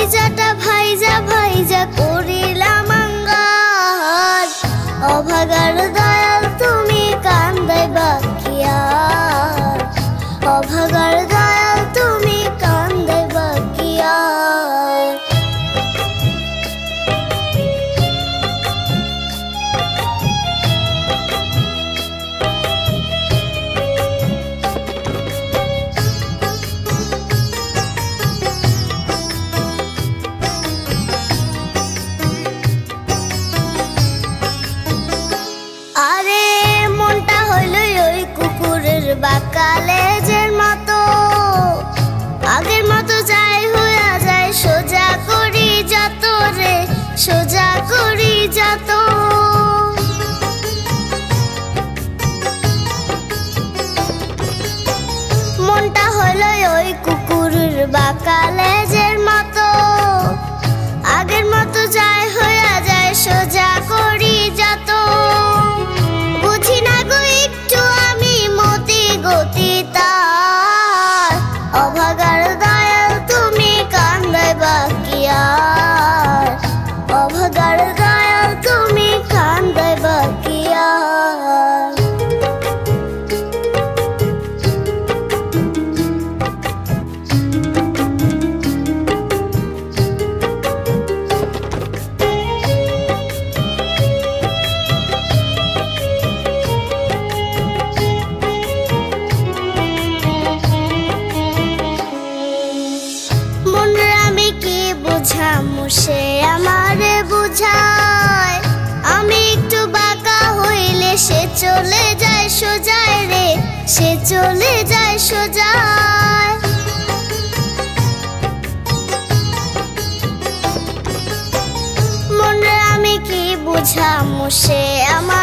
কলিজাটা ভাইজা ভাইজা করিলাম আঙ্গার। অভাগার দয়াল তুমি কান্দাইবা কি আর, অভাগার দয়াল তুমি কান্দাইবা কি আর। আরে মনটা হইল ওই কুকুরের বাঁকা লেজের মতো, আগের মতো যাই হইয়া যায় সোজা করি যত রে, সোজা করি যত। মনটা হইল ওই কুকুরের বাঁকা লেজের মতো, আগের মতো যাই হইয়া যায় সোজা করি যত। বুঝি না গো একটু আমি মতি গতি তার, অভাগার দয়াল তুমি কান্দাইবা কি আর, অভাগার দয়াল তুমি কান্দাইবা কি আর। সে আমারে বুঝায়, আমি একটু বাঁকা হইলে সে চলে যায় সোজায় রে, সে চলে যায় সোজায়। মনরে আমি কি বুঝামু সে আমার